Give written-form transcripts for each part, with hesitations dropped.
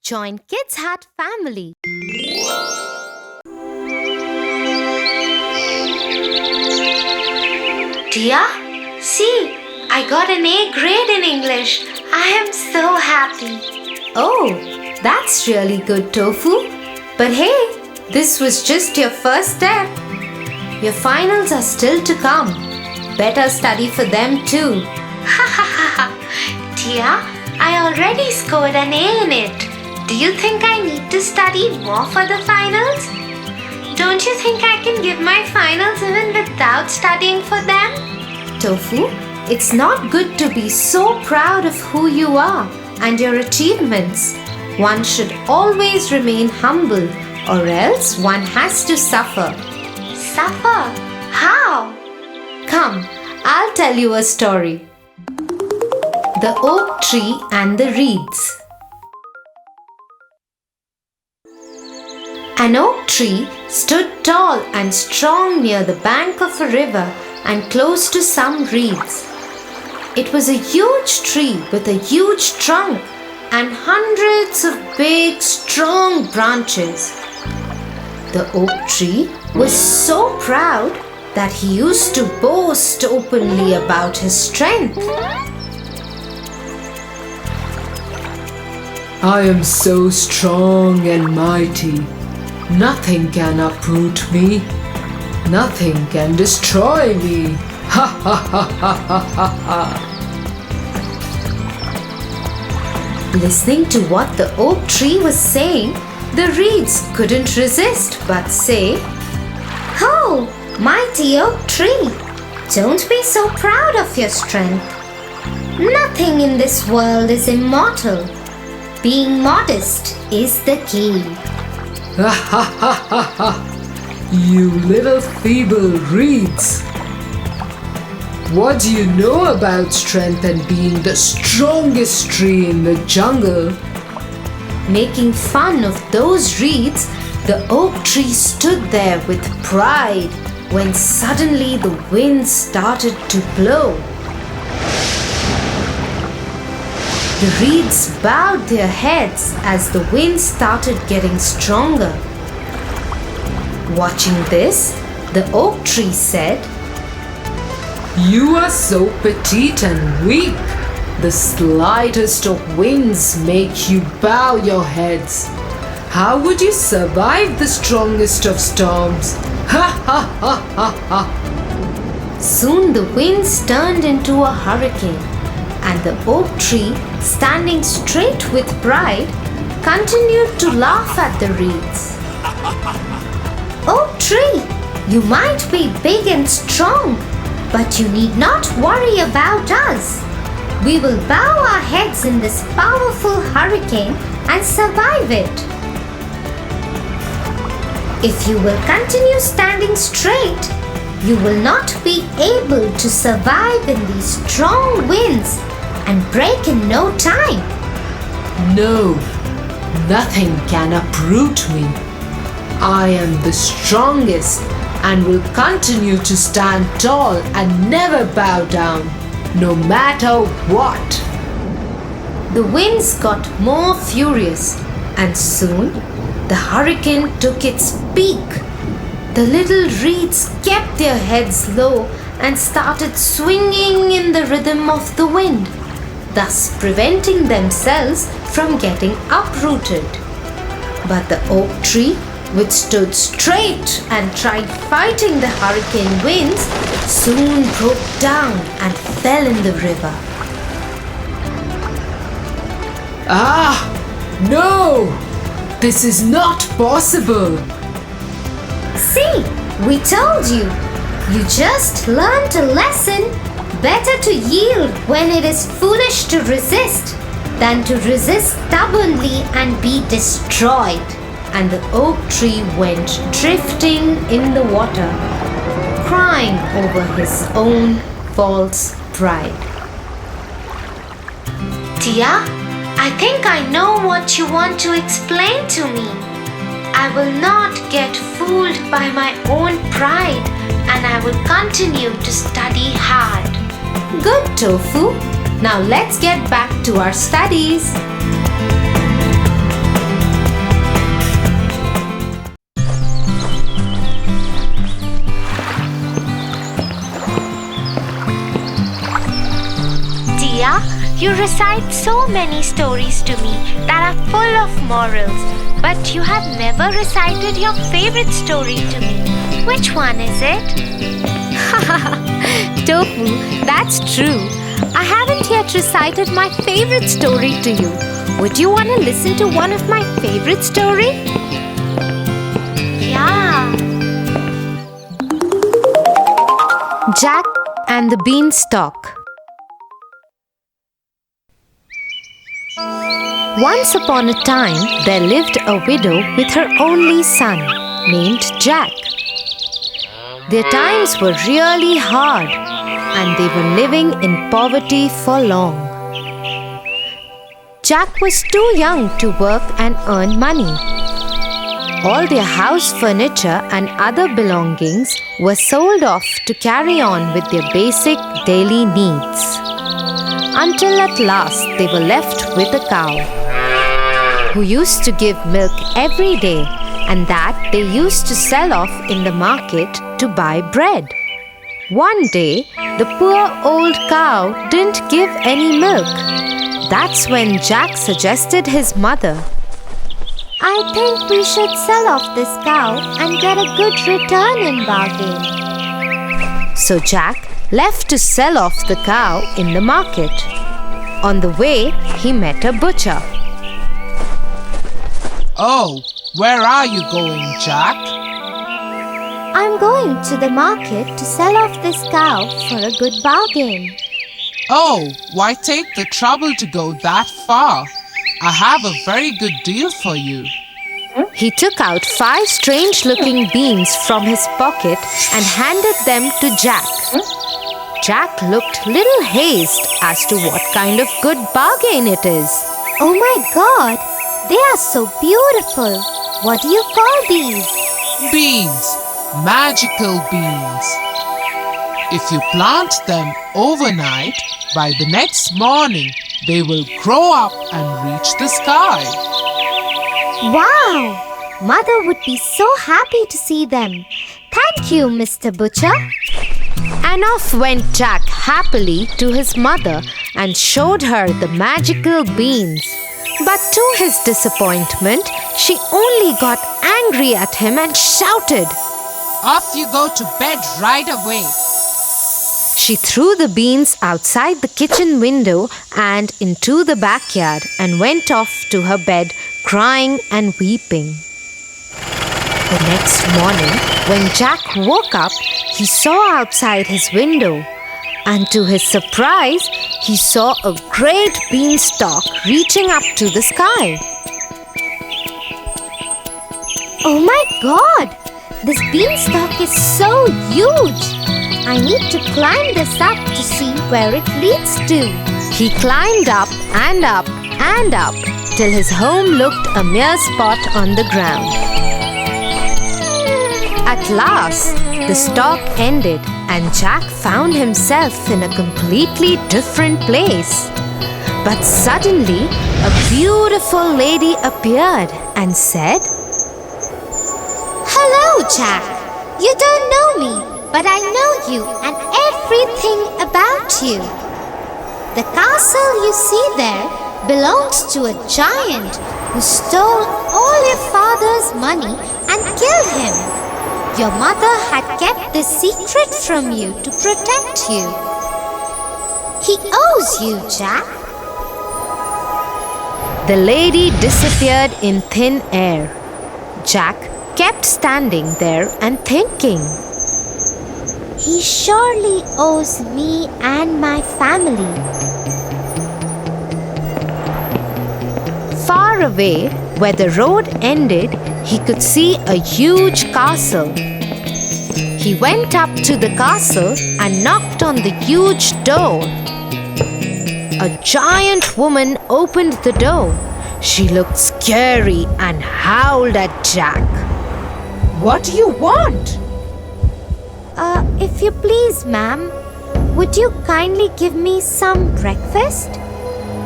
Join Kids Hut family. Tia, see, I got an A grade in English. I am so happy. Oh, that's really good, Tofu. But hey, this was just your first step. Your finals are still to come. Better study for them too. Ha ha ha ha. Tia, I already scored an A in it. Do you think I need to study more for the finals? Don't you think I can give my finals even without studying for them? Tofu, it's not good to be so proud of who you are and your achievements. One should always remain humble, or else one has to suffer. Suffer? How? Come, I'll tell you a story. The Oak Tree and the Reeds. An oak tree stood tall and strong near the bank of a river and close to some reeds. It was a huge tree with a huge trunk and hundreds of big, strong branches. The oak tree was so proud that he used to boast openly about his strength. I am so strong and mighty. Nothing can uproot me. Nothing can destroy me. Ha ha ha ha ha ha ha. Listening to what the oak tree was saying, the reeds couldn't resist but say, "Oh, mighty oak tree, don't be so proud of your strength. Nothing in this world is immortal. Being modest is the key." Ha ha ha ha ha. You little feeble reeds. What do you know about strength and being the strongest tree in the jungle? Making fun of those reeds, the oak tree stood there with pride when suddenly the wind started to blow. The reeds bowed their heads as the wind started getting stronger. Watching this, the oak tree said, You are so petite and weak. The slightest of winds make you bow your heads. How would you survive the strongest of storms? Ha ha ha ha ha. Soon the winds turned into a hurricane, and the oak tree, standing straight with pride, continued to laugh at the reeds. "Oak tree, you might be big and strong, but you need not worry about us. We will bow our heads in this powerful hurricane and survive it. If you will continue standing straight, you will not be able to survive in these strong winds and break in no time." No, nothing can uproot me. I am the strongest and will continue to stand tall and never bow down, no matter what. The winds got more furious, and soon the hurricane took its peak. The little reeds kept their heads low and started swinging in the rhythm of the wind, thus preventing themselves from getting uprooted. But the oak tree, which stood straight and tried fighting the hurricane winds, soon broke down and fell in the river. Ah, no! This is not possible. See, we told you. You just learned a lesson. Better to yield when it is foolish to resist than to resist stubbornly and be destroyed. And the oak tree went drifting in the water, crying over his own false pride. Tia, I think I know what you want to explain to me. I will not get fooled by my own pride, and I will continue to study hard. Good, Tofu. Now let's get back to our studies. recite so many stories to me that are full of morals, but you have never recited your favorite story to me. Which one is it? Tofu, that's true. I haven't yet recited my favorite story to you. Would you want to listen to one of my favorite story? Yeah. Jack and the Beanstalk. Once upon a time, there lived a widow with her only son, named Jack. Their times were really hard, and they were living in poverty for long. Jack was too young to work and earn money. All their house furniture and other belongings were sold off to carry on with their basic daily needs. Until at last they were left with a cow, who used to give milk every day, and that they used to sell off in the market to buy bread. One day, the poor old cow didn't give any milk. That's when Jack suggested his mother, I think we should sell off this cow and get a good return in bargain. So Jack left to sell off the cow in the market. On the way, he met a butcher. Oh, where are you going, Jack? I'm going to the market to sell off this cow for a good bargain. Oh, why take the trouble to go that far? I have a very good deal for you. He took out 5 strange-looking beans from his pocket and handed them to Jack. Jack looked little hazed as to what kind of good bargain it is. Oh my God! They are so beautiful. What do you call these? Beans, magical beans. If you plant them overnight, by the next morning, they will grow up and reach the sky. Wow! Mother would be so happy to see them. Thank you, Mr. Butcher. And off went Jack happily to his mother and showed her the magical beans. But to his disappointment, she only got angry at him and shouted, Off you go to bed right away. She threw the beans outside the kitchen window and into the backyard and went off to her bed, crying and weeping. The next morning, when Jack woke up, he saw outside his window, and to his surprise, he saw a great beanstalk reaching up to the sky. Oh my God! This beanstalk is so huge! I need to climb this up to see where it leads to. He climbed up and up and up till his home looked a mere spot on the ground. At last, the stalk ended and Jack found himself in a completely different place. But suddenly, a beautiful lady appeared and said, Hello, Jack. You don't know me, but I know you and everything about you. The castle you see there belongs to a giant who stole all your father's money and killed him. Your mother had kept this secret from you to protect you. He owes you, Jack. The lady disappeared in thin air. Jack kept standing there and thinking, He surely owes me and my family. Far away, where the road ended, he could see a huge castle. He went up to the castle and knocked on the huge door. A giant woman opened the door. She looked scary and howled at Jack. What do you want? If you please, ma'am, would you kindly give me some breakfast?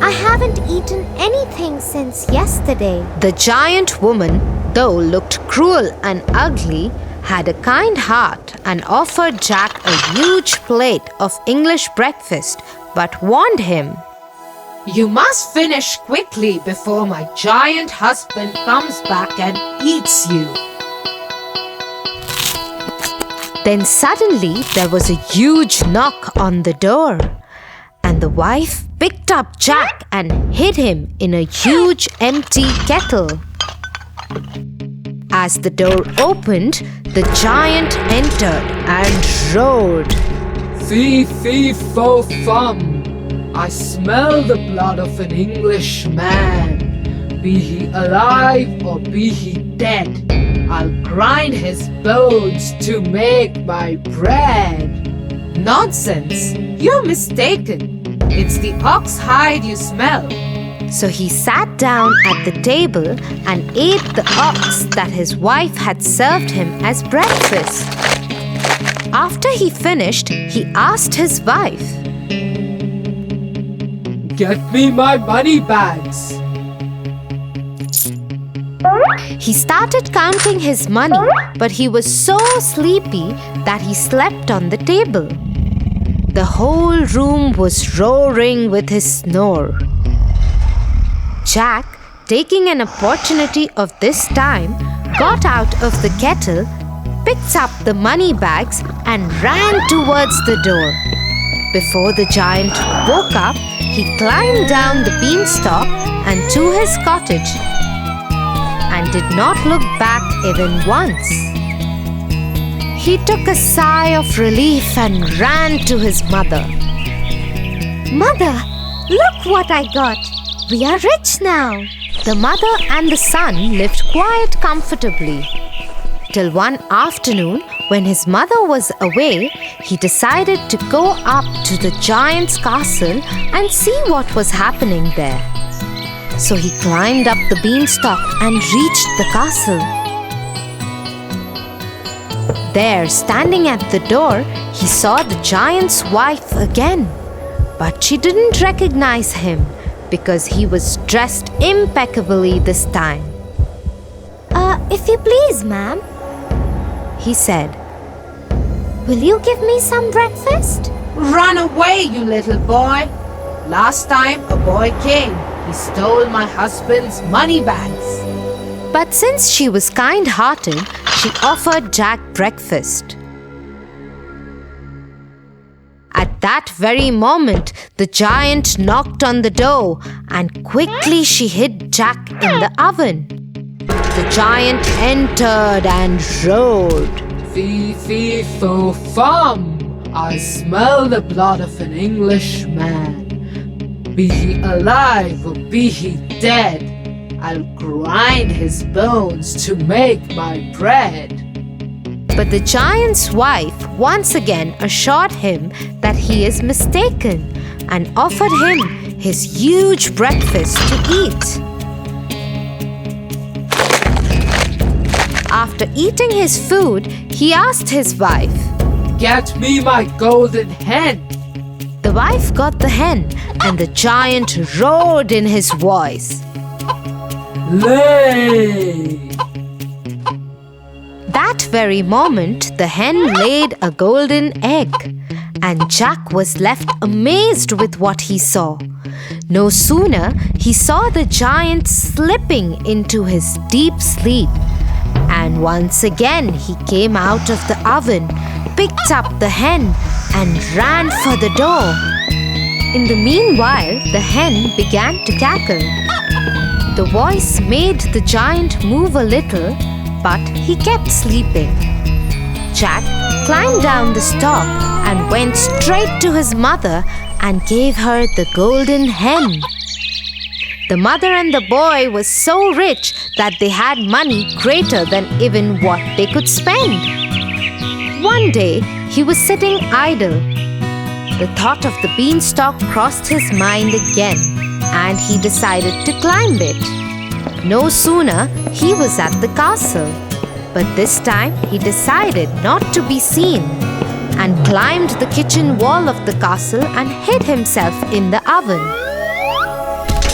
I haven't eaten anything since yesterday. The giant woman, though looked cruel and ugly, had a kind heart and offered Jack a huge plate of English breakfast, but warned him, You must finish quickly before my giant husband comes back and eats you. Then suddenly there was a huge knock on the door, and the wife picked up Jack and hid him in a huge empty kettle. As the door opened, the giant entered and roared. Fee, fee, fo, fum. I smell the blood of an Englishman. Be he alive or be he dead, I'll grind his bones to make my bread. Nonsense! You're mistaken. It's the ox hide you smell. So he sat down at the table and ate the ox that his wife had served him as breakfast. After he finished, he asked his wife, Get me my money bags. He started counting his money, but he was so sleepy that he slept on the table. The whole room was roaring with his snore. Jack, taking an opportunity of this time, got out of the kettle, picked up the money bags and ran towards the door. Before the giant woke up, he climbed down the beanstalk and to his cottage and did not look back even once. He took a sigh of relief and ran to his mother. Mother, look what I got. We are rich now. The mother and the son lived quite comfortably. Till one afternoon, when his mother was away, he decided to go up to the giant's castle and see what was happening there. So he climbed up the beanstalk and reached the castle. There, standing at the door, he saw the giant's wife again. But she didn't recognize him because he was dressed impeccably this time. If you please, ma'am, He said, will you give me some breakfast? Run away, you little boy! Last time a boy came, he stole my husband's money bags. But since she was kind-hearted, she offered Jack breakfast. At that very moment, the giant knocked on the door and quickly she hid Jack in the oven. The giant entered and roared. Fee, fee, fo, fum. I smell the blood of an Englishman. Be he alive or be he dead, I'll grind his bones to make my bread. But the giant's wife once again assured him that he is mistaken and offered him his huge breakfast to eat. After eating his food, he asked his wife, Get me my golden hen. The wife got the hen and the giant roared in his voice. Lay! That very moment, the hen laid a golden egg, and Jack was left amazed with what he saw. No sooner he saw the giant slipping into his deep sleep, and once again he came out of the oven, picked up the hen, and ran for the door. In the meanwhile, the hen began to cackle. The voice made the giant move a little, but he kept sleeping. Jack climbed down the stalk and went straight to his mother and gave her the golden hen. The mother and the boy were so rich that they had money greater than even what they could spend. One day, he was sitting idle. The thought of the beanstalk crossed his mind again, and he decided to climb it. No sooner he was at the castle, but this time he decided not to be seen and climbed the kitchen wall of the castle and hid himself in the oven.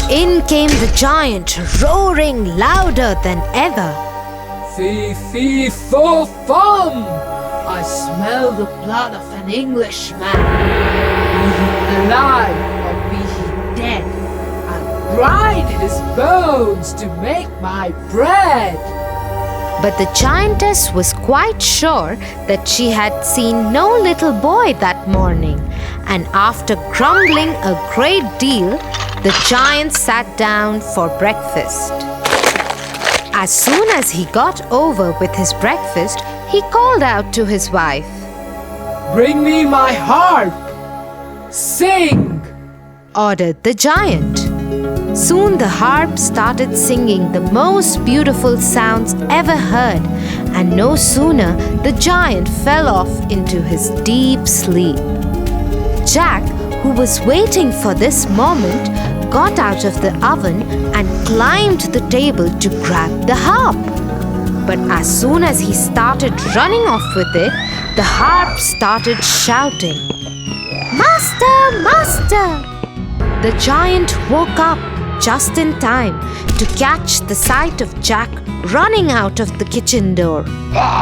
In came the giant, roaring louder than ever. Fee, fee, fo, fum. I smell the blood of an Englishman. Be he alive or be he dead, grind his bones to make my bread. But the giantess was quite sure that she had seen no little boy that morning, and after grumbling a great deal, the giant sat down for breakfast. As soon as he got over with his breakfast, he called out to his wife, "Bring me my harp! Sing!" ordered the giant. Soon the harp started singing the most beautiful sounds ever heard, and no sooner the giant fell off into his deep sleep. Jack, who was waiting for this moment, got out of the oven and climbed the table to grab the harp. But as soon as he started running off with it, the harp started shouting, "Master! Master!" The giant woke up just in time to catch the sight of Jack running out of the kitchen door.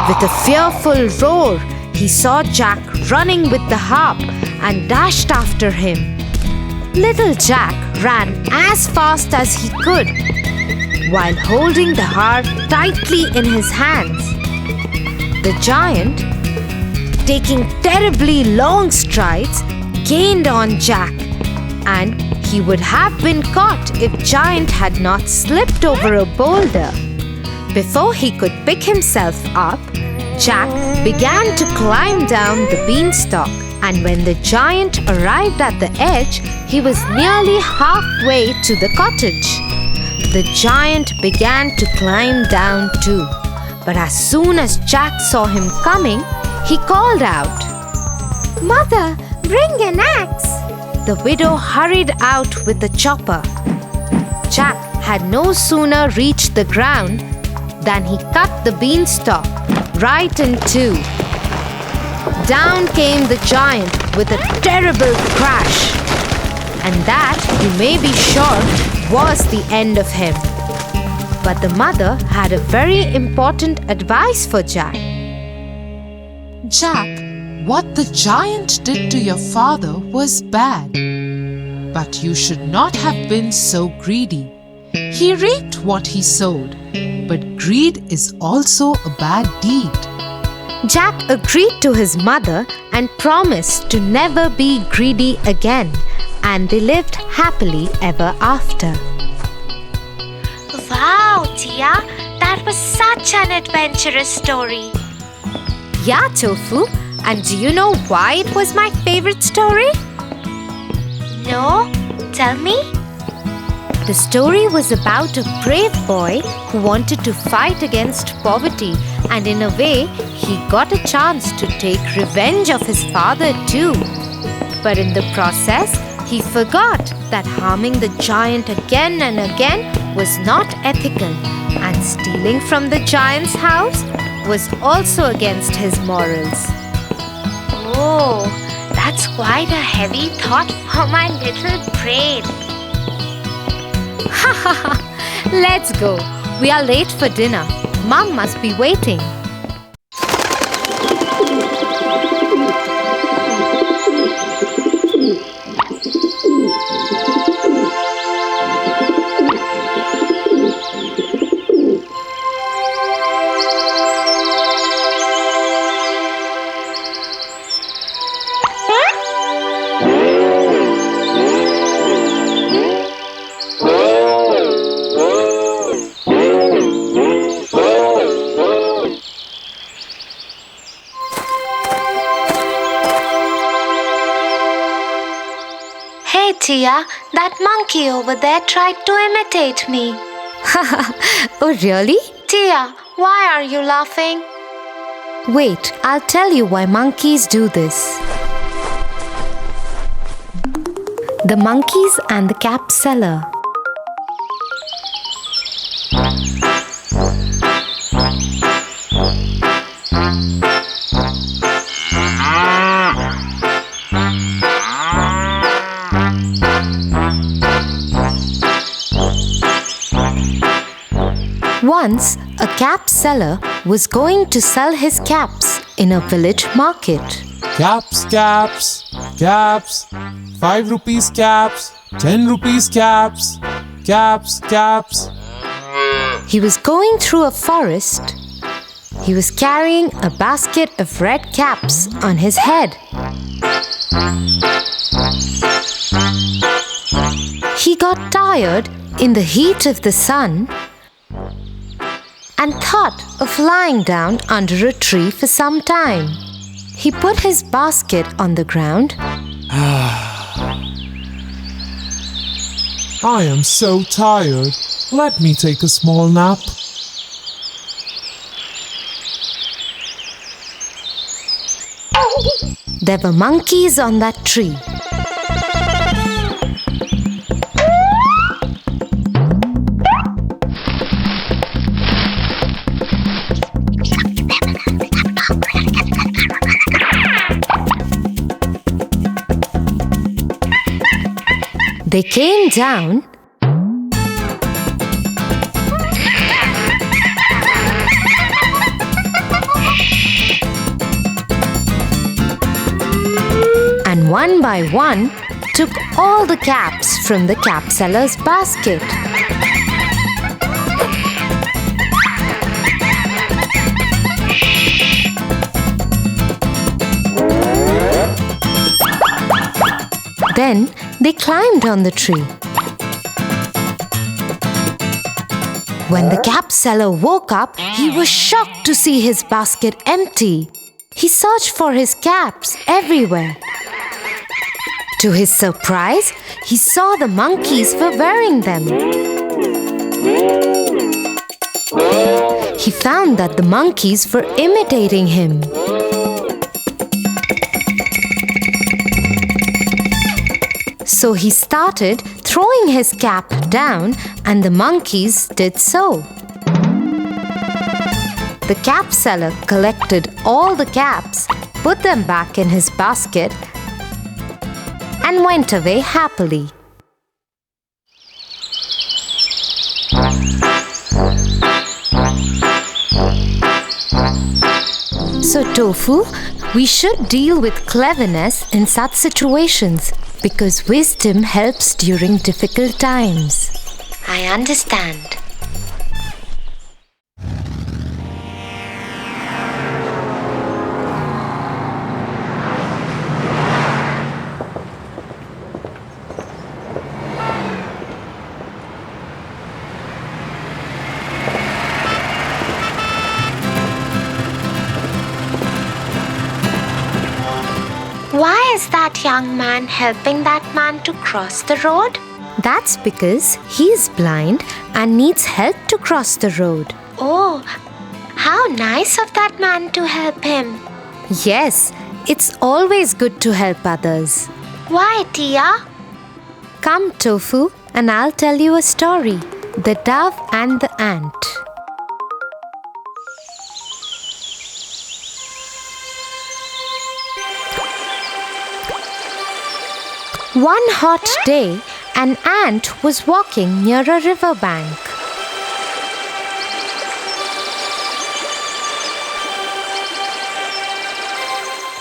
With a fearful roar, he saw Jack running with the harp and dashed after him. Little Jack ran as fast as he could, while holding the harp tightly in his hands. The giant, taking terribly long strides, gained on Jack, and he would have been caught if Giant had not slipped over a boulder. Before he could pick himself up, Jack began to climb down the beanstalk, and when the giant arrived at the edge, he was nearly halfway to the cottage. The giant began to climb down too, but as soon as Jack saw him coming, he called out, "Mother, bring an axe!" The widow hurried out with the chopper. Jack had no sooner reached the ground than he cut the beanstalk right in two. Down came the giant with a terrible crash, and that, you may be sure, was the end of him. But the mother had a very important advice for Jack. Jack, what the giant did to your father was bad. But you should not have been so greedy. He reaped what he sowed, but greed is also a bad deed. Jack agreed to his mother and promised to never be greedy again, and they lived happily ever after. Wow, Tia, that was such an adventurous story. Yeah, Tofu, and do you know why it was my favorite story? No? Tell me? The story was about a brave boy who wanted to fight against poverty, and in a way, he got a chance to take revenge of his father too. But in the process, he forgot that harming the giant again and again was not ethical, and stealing from the giant's house was also against his morals. Oh, that's quite a heavy thought for my little brain. Ha ha ha! Let's go. We are late for dinner. Mom must be waiting. Hey Tia, that monkey over there tried to imitate me. Oh, really? Tia, why are you laughing? Wait, I'll tell you why monkeys do this. The monkeys and the cap seller. Once, a cap seller was going to sell his caps in a village market. Caps, caps, caps, 5 rupees caps, 10 rupees caps. Caps, caps. He was going through a forest. He was carrying a basket of red caps on his head. He got tired in the heat of the sun and thought of lying down under a tree for some time. He put his basket on the ground. I am so tired. Let me take a small nap. There were monkeys on that tree. They came down and one by one took all the caps from the cap seller's basket. Then they climbed on the tree. When the cap seller woke up, he was shocked to see his basket empty. He searched for his caps everywhere. To his surprise, he saw the monkeys were wearing them. He found that the monkeys were imitating him. So he started throwing his cap down, and the monkeys did so. The cap seller collected all the caps, put them back in his basket, and went away happily. So, Tofu, we should deal with cleverness in such situations because wisdom helps during difficult times. I understand. Why is that young man helping that man to cross the road? That's because he's blind and needs help to cross the road. Oh, how nice of that man to help him. Yes, it's always good to help others. Why, Tia? Come, Tofu, and I'll tell you a story. The Dove and the Ant. One hot day, an ant was walking near a riverbank.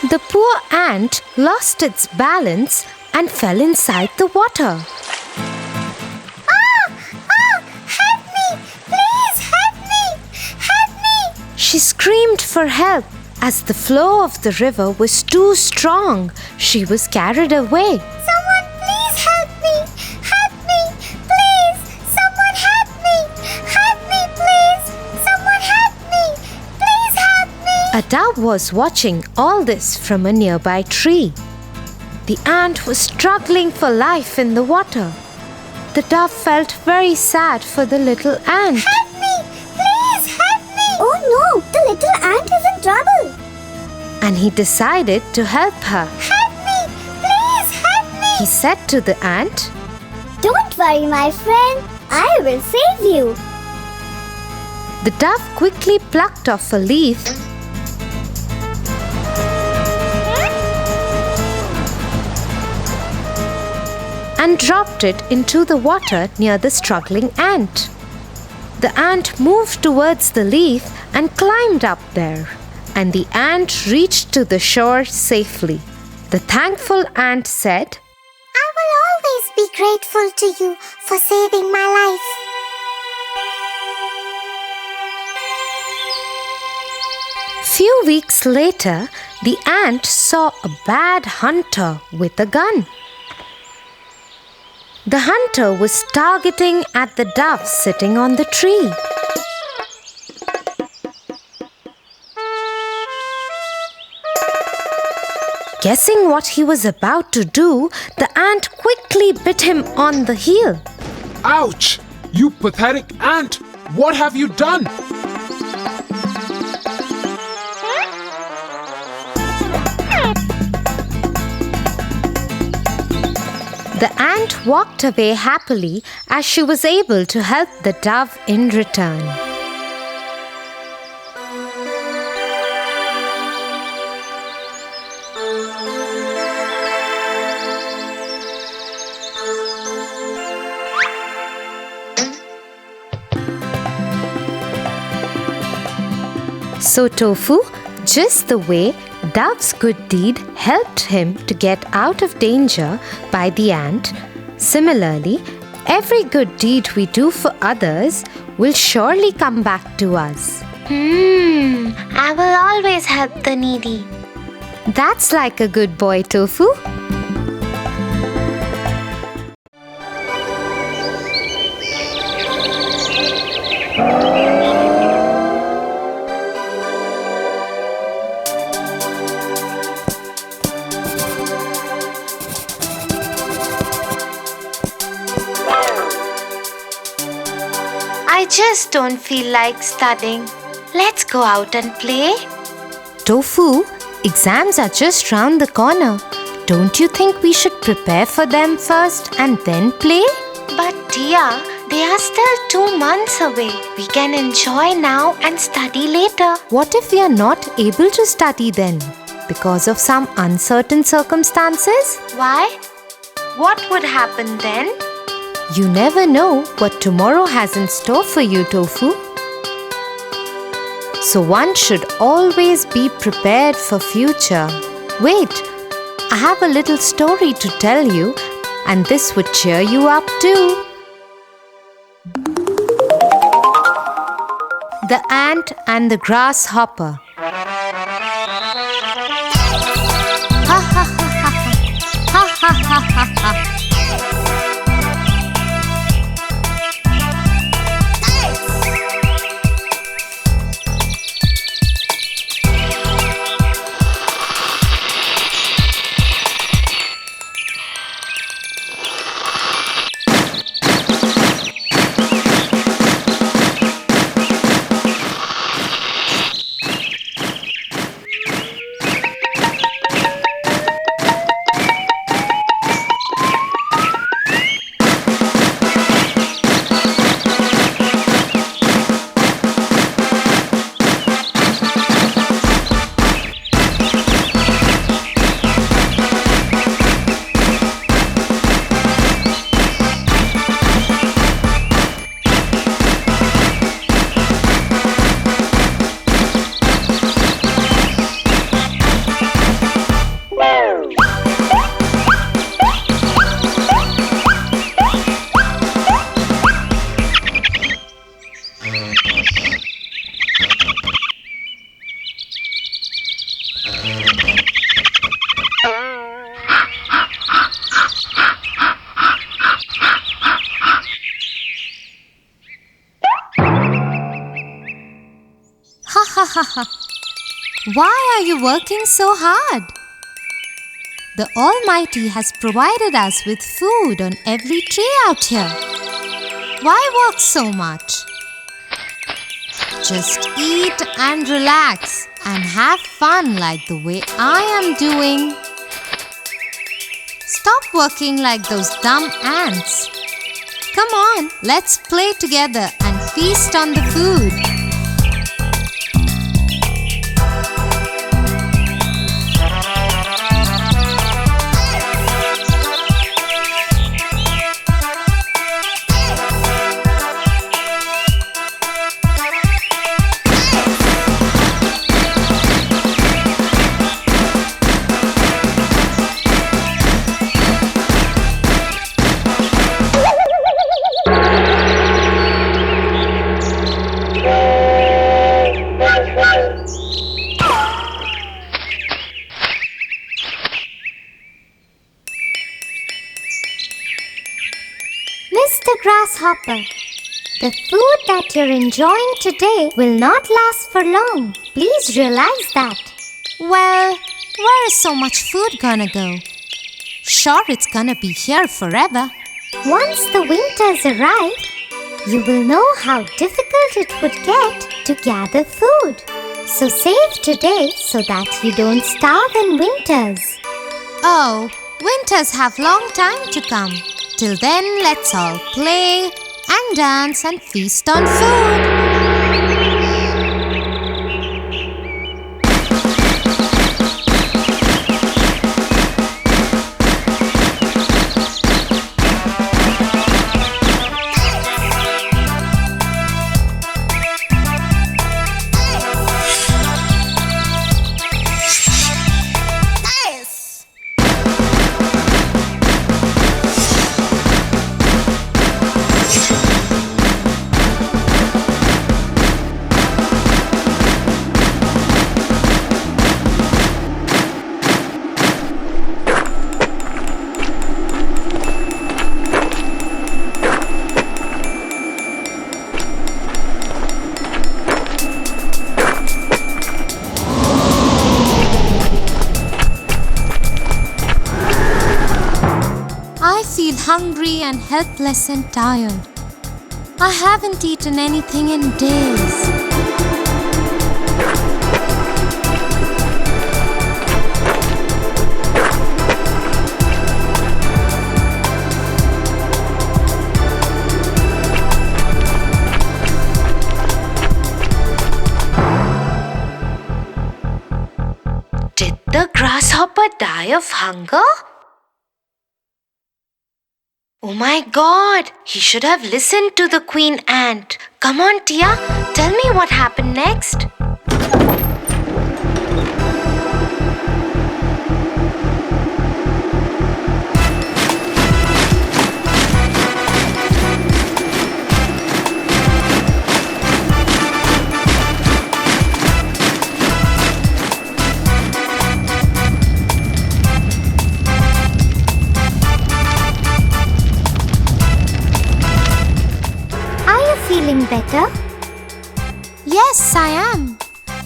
The poor ant lost its balance and fell inside the water. Help me! Please help me! Help me! She screamed for help. As the flow of the river was too strong, she was carried away. Someone please help me! Help me! Please! Someone help me! Help me, please! Someone help me! Please help me! A dove was watching all this from a nearby tree. The ant was struggling for life in the water. The dove felt very sad for the little ant. Help me! Please help me! Oh no! The little ant is in trouble! And he decided to help her. Help me! Please help me! He said to the ant, Don't worry, my friend. I will save you. The dove quickly plucked off a leaf and dropped it into the water near the struggling ant. The ant moved towards the leaf and climbed up there, and the ant reached to the shore safely. The thankful ant said, I will always be be grateful to you for saving my life. Few weeks later, the ant saw a bad hunter with a gun. The hunter was targeting at the dove sitting on the tree. Guessing what he was about to do, the ant quickly bit him on the heel. Ouch! You pathetic ant! What have you done? The ant walked away happily as she was able to help the dove in return. So Tofu, just the way Dove's good deed helped him to get out of danger by the ant, similarly, every good deed we do for others will surely come back to us. I will always help the needy. That's like a good boy, Tofu. I just don't feel like studying. Let's go out and play. Tofu, exams are just round the corner. Don't you think we should prepare for them first and then play? But dear, they are still 2 months away. We can enjoy now and study later. What if we are not able to study then? Because of some uncertain circumstances? Why? What would happen then? You never know what tomorrow has in store for you, Tofu. So one should always be prepared for future. Wait, I have a little story to tell you, and this would cheer you up too. The Ant and the Grasshopper. Ha ha ha ha ha. Ha ha ha ha ha. Why are you working so hard? The Almighty has provided us with food on every tree out here. Why work so much? Just eat and relax and have fun like the way I am doing. Stop working like those dumb ants. Come on, let's play together and feast on the food. grasshopper. The food that you're enjoying today will not last for long. Please realize that. Well, where is so much food gonna go? Sure, it's gonna be here forever. Once the winters arrive, you will know how difficult it would get to gather food. So save today so that you don't starve in winters. Oh, winters have long time to come. Till then, let's all play and dance and feast on food. I feel hungry and helpless and tired. I haven't eaten anything in days. Did the grasshopper die of hunger? Oh my God! He should have listened to the queen ant. Come on, Tia, tell me what happened next. Feeling better? Yes, I am.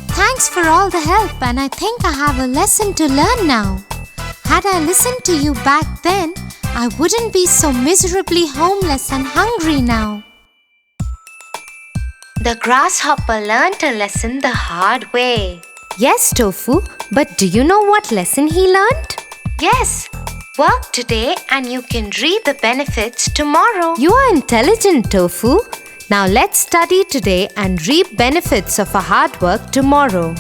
Thanks for all the help, and I think I have a lesson to learn now. Had I listened to you back then, I wouldn't be so miserably homeless and hungry now. The grasshopper learned a lesson the hard way. Yes, Tofu, but do you know what lesson he learned? Yes, work today and you can reap the benefits tomorrow. You are intelligent, Tofu. Now let's study today and reap benefits of our hard work tomorrow.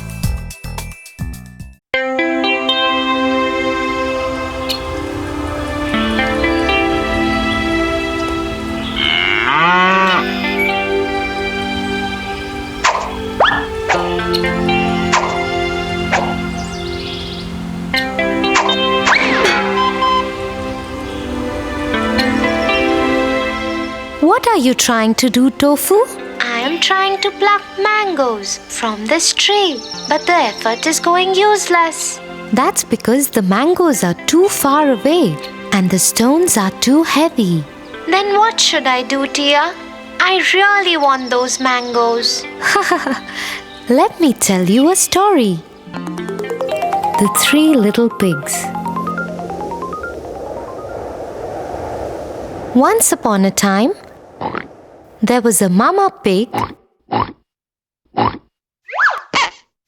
What are you trying to do, Tofu? I am trying to pluck mangoes from this tree, but the effort is going useless. That's because the mangoes are too far away and the stones are too heavy. Then what should I do, Tia? I really want those mangoes. Let me tell you a story. The Three Little Pigs. Once upon a time, there was a mama pig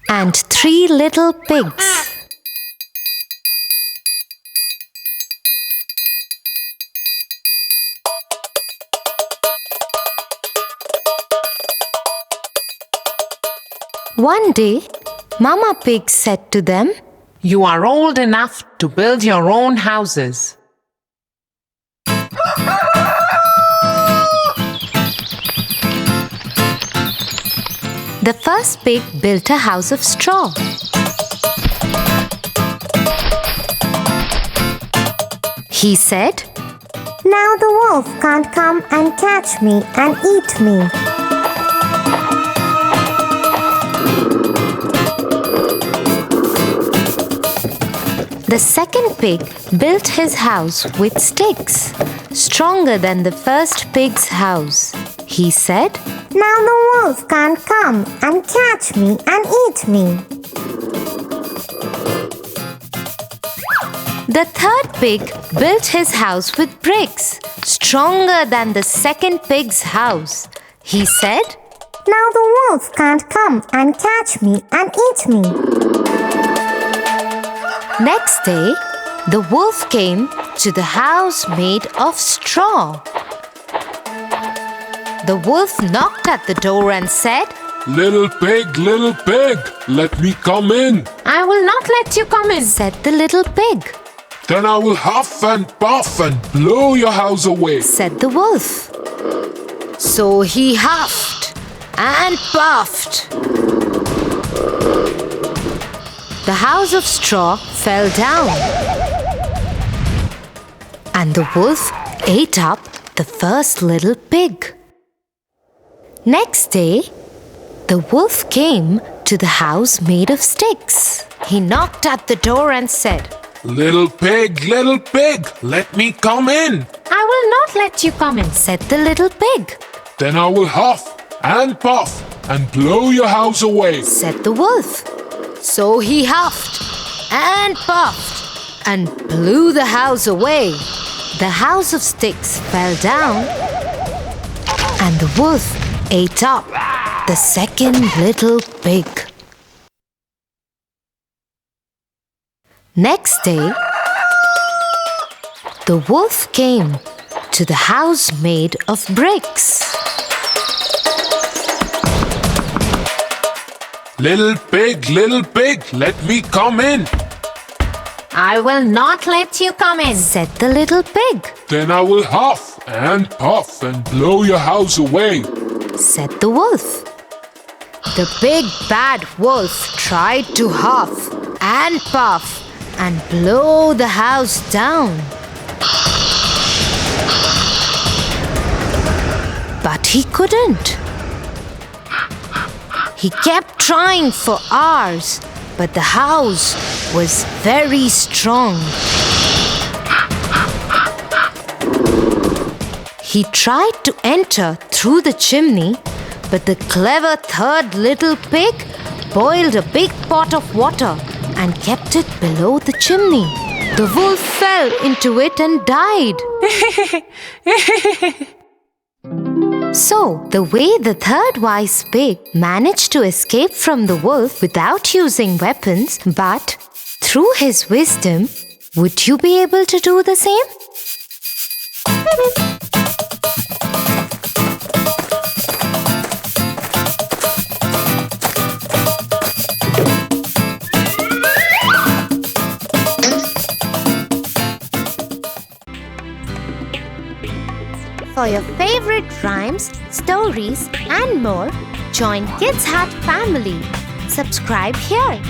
and three little pigs. One day, Mama Pig said to them, You are old enough to build your own houses. The first pig built a house of straw. He said, Now the wolf can't come and catch me and eat me. The second pig built his house with sticks. stronger than the first pig's house. He said, Now the wolf can't come and catch me and eat me. The third pig built his house with bricks, stronger than the second pig's house. He said, Now the wolf can't come and catch me and eat me. Next day, the wolf came to the house made of straw. The wolf knocked at the door and said, little pig, let me come in. I will not let you come in, said the little pig. Then I will huff and puff and blow your house away, said the wolf. So he huffed and puffed. The house of straw fell down, and the wolf ate up the first little pig. Next day, the wolf came to the house made of sticks. He knocked at the door and said, little pig, let me come in. I will not let you come in, said the little pig. Then I will huff and puff and blow your house away, said the wolf. So he huffed and puffed and blew the house away. The house of sticks fell down, and the wolf ate up the second little pig. Next day, the wolf came to the house made of bricks. little pig, let me come in. I will not let you come in, said the little pig. Then I will huff and puff and blow your house away, said the wolf. The big bad wolf tried to huff and puff and blow the house down. But he couldn't. He kept trying for hours, but the house was very strong. He tried to enter through the chimney, but the clever third little pig boiled a big pot of water and kept it below the chimney. The wolf fell into it and died. So, the way the third wise pig managed to escape from the wolf without using weapons, but through his wisdom, would you be able to do the same? For your favorite rhymes, stories, and more, join Kids Hut family. Subscribe here.